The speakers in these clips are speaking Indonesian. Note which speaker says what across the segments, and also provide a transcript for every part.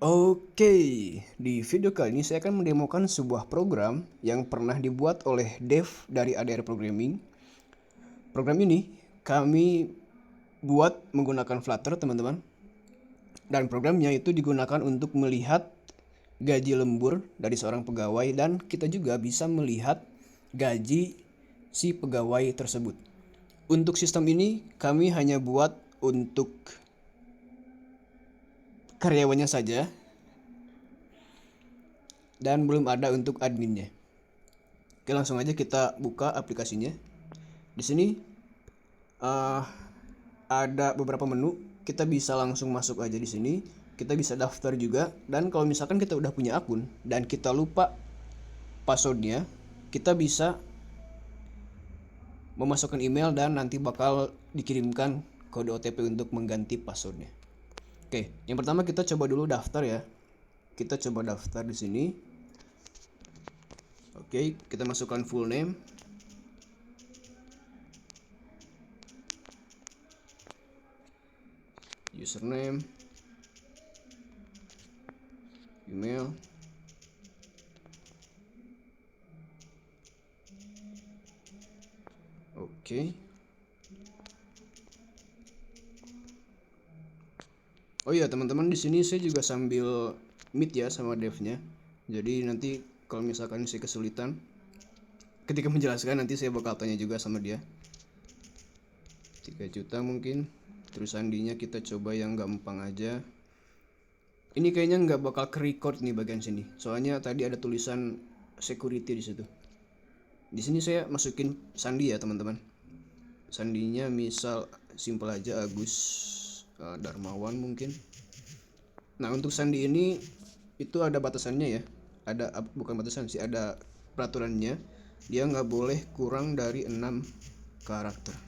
Speaker 1: Oke, di video kali ini saya akan mendemokan sebuah program yang pernah dibuat oleh Dev dari ADR Programming. Program ini kami buat menggunakan Flutter, teman-teman. Dan programnya itu digunakan untuk melihat gaji lembur dari seorang pegawai dan kita juga bisa melihat gaji si pegawai tersebut. Untuk sistem ini kami hanya buat untuk karyawannya saja dan belum ada untuk adminnya. Oke, langsung aja kita buka aplikasinya. Di sini uh, ada beberapa menu. Kita bisa langsung masuk aja di sini. Kita bisa daftar juga. Dan kalau misalkan kita udah punya akun dan kita lupa passwordnya, kita bisa memasukkan email dan nanti bakal dikirimkan kode OTP untuk mengganti passwordnya. Oke, yang pertama kita coba dulu daftar ya. Kita coba daftar di sini. Oke, kita masukkan full name. Username, email, oke. Oh iya teman-teman, di sini saya juga sambil meet ya sama devnya. Jadi nanti kalau misalkan saya kesulitan ketika menjelaskan, nanti saya bakal tanya juga sama dia. 3 juta mungkin. Terus sandinya kita coba yang gampang aja. Ini kayaknya nggak bakal ke record nih bagian sini. Soalnya tadi ada tulisan security di situ. Di sini saya masukin sandi ya teman-teman. Sandinya misal simpel aja Agus Darmawan mungkin. Nah untuk sandi ini itu ada batasannya ya. Ada bukan batasan sih, ada peraturannya. Dia nggak boleh kurang dari 6 karakter.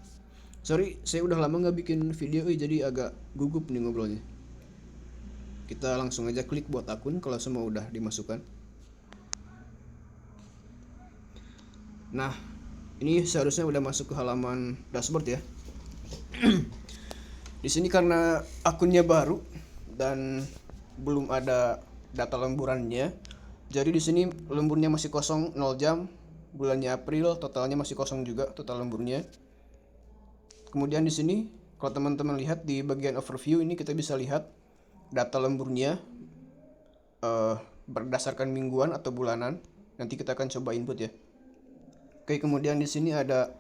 Speaker 1: Sorry, saya udah lama nggak bikin video, jadi agak gugup nih ngobrolnya. Kita langsung aja klik buat akun kalau semua udah dimasukkan. Nah, ini seharusnya udah masuk ke halaman dashboard ya. Di sini karena akunnya baru dan belum ada data lemburannya, jadi di sini lemburnya masih kosong 0 jam. Bulannya April, totalnya masih kosong juga total lemburnya. Kemudian di sini kalau teman-teman lihat di bagian overview ini kita bisa lihat data lemburnya berdasarkan mingguan atau bulanan. Nanti kita akan coba input ya. Oke, kemudian di sini ada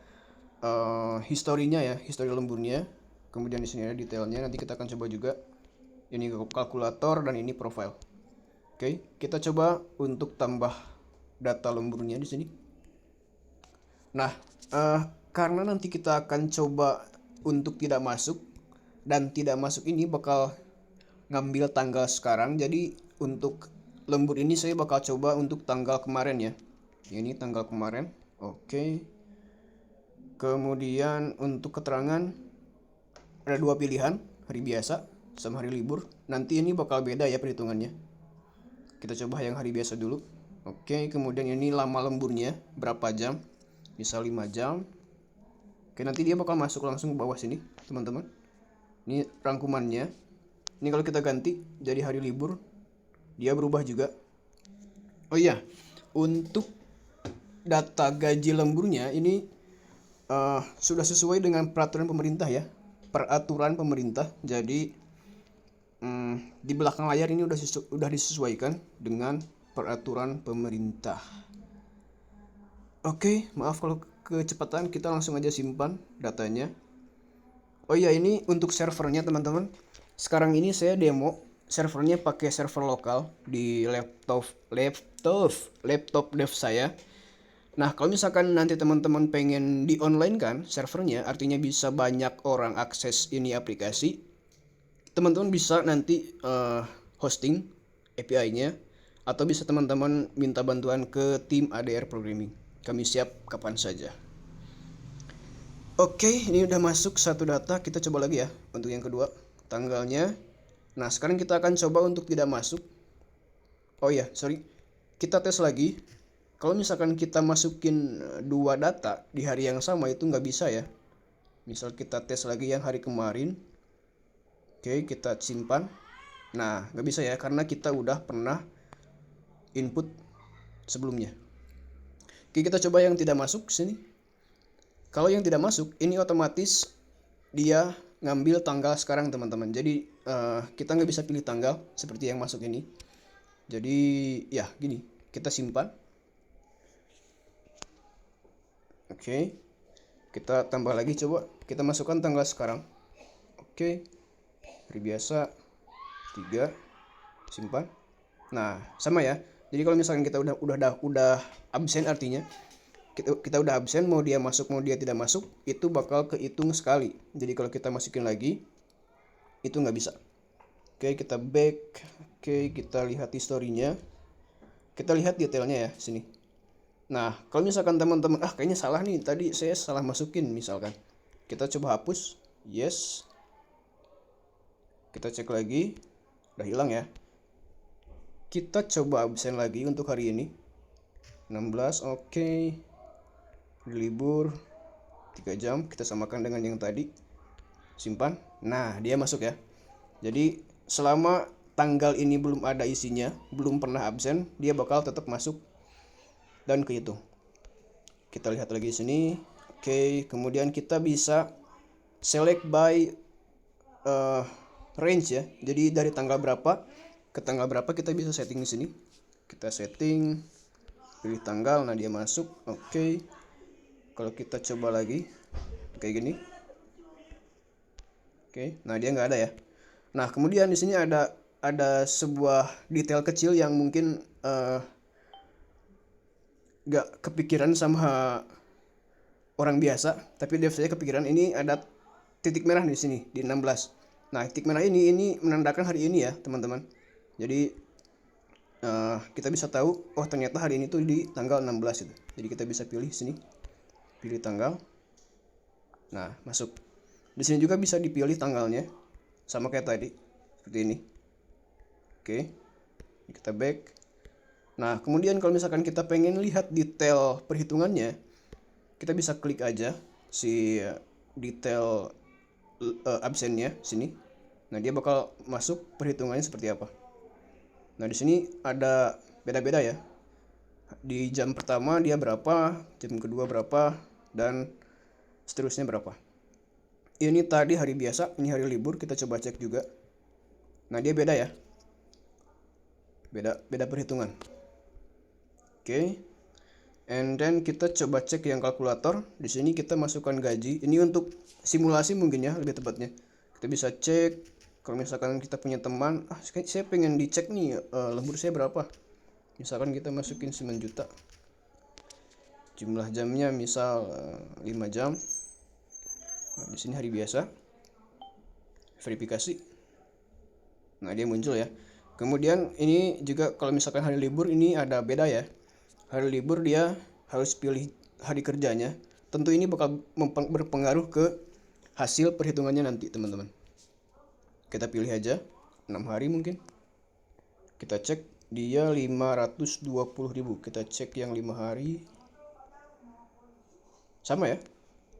Speaker 1: historinya ya, histori lemburnya. Kemudian di sini ada detailnya. Nanti kita akan coba juga. Ini kalkulator dan ini profile. Oke, kita coba untuk tambah data lemburnya di sini. Nah, karena nanti kita akan coba untuk tidak masuk, dan tidak masuk ini bakal ngambil tanggal sekarang. Jadi untuk lembur ini saya bakal coba untuk tanggal kemarin ya. Ini tanggal kemarin. Oke. Kemudian untuk keterangan ada 2 pilihan, hari biasa sama hari libur. Nanti ini bakal beda ya perhitungannya. Kita coba yang hari biasa dulu. Oke, kemudian ini lama lemburnya berapa jam, misal 5 jam. Oke, nanti dia bakal masuk langsung ke bawah sini teman-teman. Ini rangkumannya. Ini kalau kita ganti jadi hari libur, dia berubah juga. Oh iya, untuk data gaji lemburnya ini sudah sesuai dengan peraturan pemerintah ya. Peraturan pemerintah. Jadi di belakang layar ini udah disesuaikan dengan peraturan pemerintah. Oke, maaf kalau kecepatan, kita langsung aja simpan datanya. Oh iya, ini untuk servernya teman-teman. Sekarang ini saya demo servernya pakai server lokal di laptop dev saya. Nah, kalau misalkan nanti teman-teman pengen di online kan servernya, artinya bisa banyak orang akses ini aplikasi. Teman-teman bisa nanti hosting API-nya, atau bisa teman-teman minta bantuan ke tim ADR Programming. Kami siap kapan saja. Oke, ini udah masuk satu data. Kita coba lagi ya untuk yang kedua, tanggalnya. Nah, sekarang kita akan coba untuk tidak masuk. Oh iya, sorry. Kita tes lagi. Kalau misalkan kita masukin 2 data di hari yang sama itu nggak bisa ya. Misal kita tes lagi yang hari kemarin. Oke, kita simpan. Nah, nggak bisa ya karena kita udah pernah input sebelumnya. Oke, kita coba yang tidak masuk sini. Kalau yang tidak masuk, ini otomatis dia ngambil tanggal sekarang teman-teman. Jadi kita nggak bisa pilih tanggal seperti yang masuk ini. Jadi ya gini, kita simpan. Oke, kita tambah lagi, coba kita masukkan tanggal sekarang. Oke, hari biasa 3, simpan. Nah, sama ya. Jadi kalau misalkan kita udah absen, artinya kita udah absen, mau dia masuk mau dia tidak masuk itu bakal kehitung sekali. Jadi kalau kita masukin lagi itu nggak bisa. Oke, kita back. Oke, kita lihat historinya, kita lihat detailnya ya sini. Nah, kalau misalkan teman-teman kayaknya salah nih, tadi saya salah masukin misalkan, kita coba hapus. Yes, kita cek lagi, udah hilang ya. Kita coba absen lagi untuk hari ini 16. Oke, libur 3 jam, kita samakan dengan yang tadi, simpan. Nah, dia masuk ya. Jadi selama tanggal ini belum ada isinya, belum pernah absen, dia bakal tetap masuk dan kehitung. Kita lihat lagi sini. Oke, kemudian kita bisa select by range ya. Jadi dari tanggal berapa ke tanggal berapa kita bisa setting di sini. Kita setting, pilih tanggal, nah dia masuk. Oke. Kalau kita coba lagi kayak gini. Oke, nah dia nggak ada ya. Nah, kemudian di sini ada sebuah detail kecil yang mungkin nggak kepikiran sama orang biasa, tapi Dev saya kepikiran. Ini ada titik merah di sini di 16. Nah, titik merah ini menandakan hari ini ya, teman-teman. Jadi kita bisa tahu, oh ternyata hari ini tuh di tanggal 16 itu. Jadi kita bisa pilih sini, pilih tanggal. Nah, masuk. Di sini juga bisa dipilih tanggalnya, sama kayak tadi, seperti ini. Oke, kita back. Nah, kemudian kalau misalkan kita pengen lihat detail perhitungannya, kita bisa klik aja si detail absennya sini. Nah, dia bakal masuk perhitungannya seperti apa. Nah, di sini ada beda-beda ya. Di jam pertama dia berapa, jam kedua berapa, dan seterusnya berapa. Ini tadi hari biasa, ini hari libur, kita coba cek juga. Nah, dia beda ya. Beda perhitungan. Oke. And then kita coba cek yang kalkulator. Di sini kita masukkan gaji. Ini untuk simulasi mungkin ya, lebih tepatnya. Kita bisa cek kalau misalkan kita punya teman, saya pengen dicek nih lembur saya berapa. Misalkan kita masukin 9 juta. Jumlah jamnya misal 5 jam. Nah, di sini hari biasa. Verifikasi. Nah, dia muncul ya. Kemudian ini juga kalau misalkan hari libur ini ada beda ya. Hari libur dia harus pilih hari kerjanya. Tentu ini bakal berpengaruh ke hasil perhitungannya nanti, teman-teman. Kita pilih aja 6 hari mungkin. Kita cek dia 520.000. Kita cek yang 5 hari. Sama ya?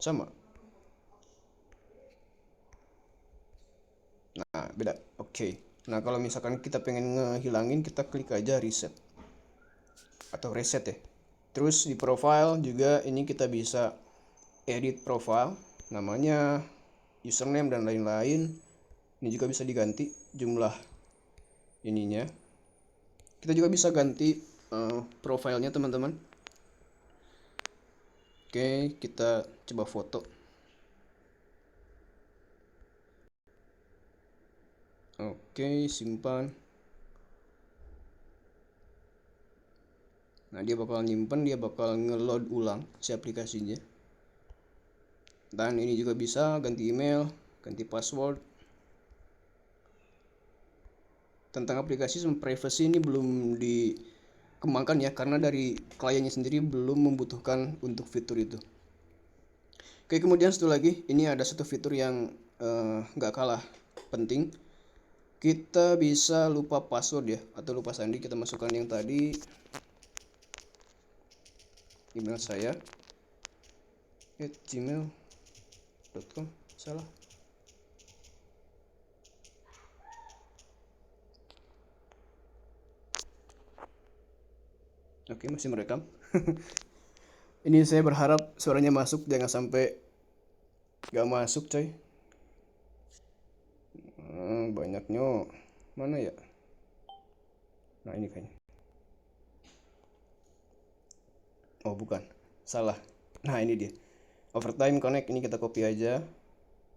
Speaker 1: Sama. Nah, beda. Oke. Nah, kalau misalkan kita pengen ngehilangin, kita klik aja reset atau reset ya. Terus di profile juga ini kita bisa edit profile, namanya, username dan lain-lain. Ini juga bisa diganti jumlah ininya. Kita juga bisa ganti profilnya, teman-teman. Oke, kita coba foto. Oke, simpan. Nah, dia bakal nyimpen, dia bakal ngeload ulang si aplikasinya. Dan ini juga bisa ganti email, ganti password. Tentang aplikasi sama privacy ini belum dikembangkan ya, karena dari kliennya sendiri belum membutuhkan untuk fitur itu. Oke, kemudian satu lagi, ini ada satu fitur yang nggak kalah penting. Kita bisa lupa password ya, atau lupa sandi. Kita masukkan yang tadi, email saya @gmail.com, salah. Oke, masih merekam. Ini saya berharap suaranya masuk, jangan sampai gak masuk coy. Banyaknya mana ya? Nah ini kayaknya. Oh bukan, salah. Nah ini dia. Overtime connect, ini kita copy aja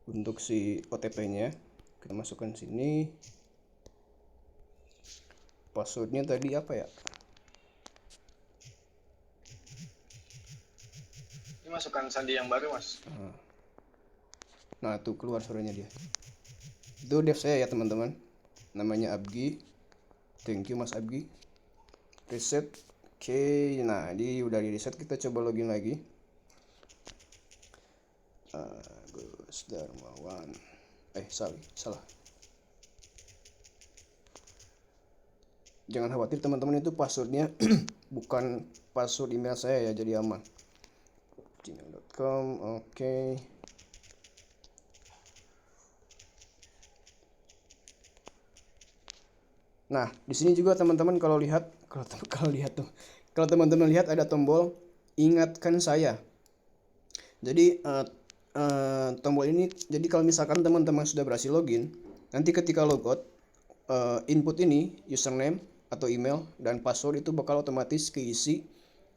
Speaker 1: untuk si OTP-nya. Kita masukkan sini. Passwordnya tadi apa ya?
Speaker 2: Ini masukkan sandi yang baru, Mas.
Speaker 1: Nah tuh keluar suaranya dia. Itu dev saya ya teman-teman. Namanya Abgi. Thank you Mas Abgi. Reset. Oke, nah di udah di reset, kita coba login lagi. Agus Darmawan. Salah. Jangan khawatir teman-teman, itu passwordnya bukan password email saya ya, jadi aman. gmail.com. Oke. Nah, di sini juga teman-teman kalau teman-teman lihat ada tombol ingatkan saya. Jadi tombol ini, jadi kalau misalkan teman-teman sudah berhasil login, nanti ketika logout, input ini username atau email dan password itu bakal otomatis keisi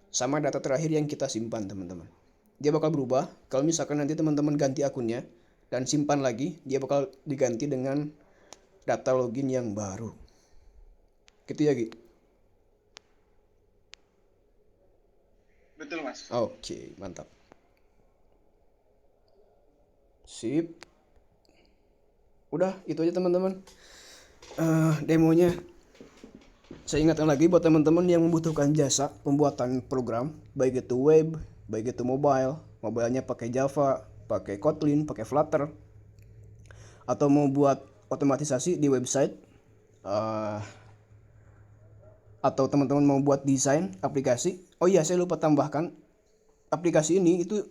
Speaker 1: sama data terakhir yang kita simpan teman-teman. Dia bakal berubah kalau misalkan nanti teman-teman ganti akunnya dan simpan lagi, dia bakal diganti dengan data login yang baru. Gitu ya Gi?
Speaker 2: Betul, Mas.
Speaker 1: Oke, mantap. Sip. Udah, itu aja teman-teman. Demonya. Saya ingatkan lagi buat teman-teman yang membutuhkan jasa pembuatan program, baik itu web, baik itu mobile, mobilenya pakai Java, pakai Kotlin, pakai Flutter, atau mau buat otomatisasi di website, atau teman-teman mau buat desain aplikasi. Oh iya, saya lupa tambahkan, aplikasi ini itu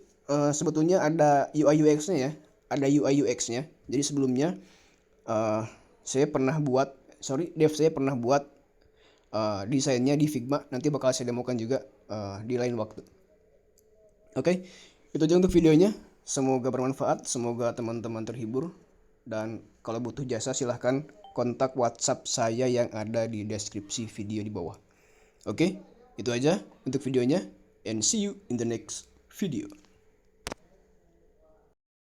Speaker 1: sebetulnya ada UI UX-nya ya, ada UI UX-nya. Jadi sebelumnya dev saya pernah buat desainnya di Figma. Nanti bakal saya demokan juga di lain waktu. Oke, itu aja untuk videonya. Semoga bermanfaat, semoga teman-teman terhibur. Dan kalau butuh jasa silahkan kontak WhatsApp saya yang ada di deskripsi video di bawah. Oke, itu aja untuk videonya, and see you in the next video.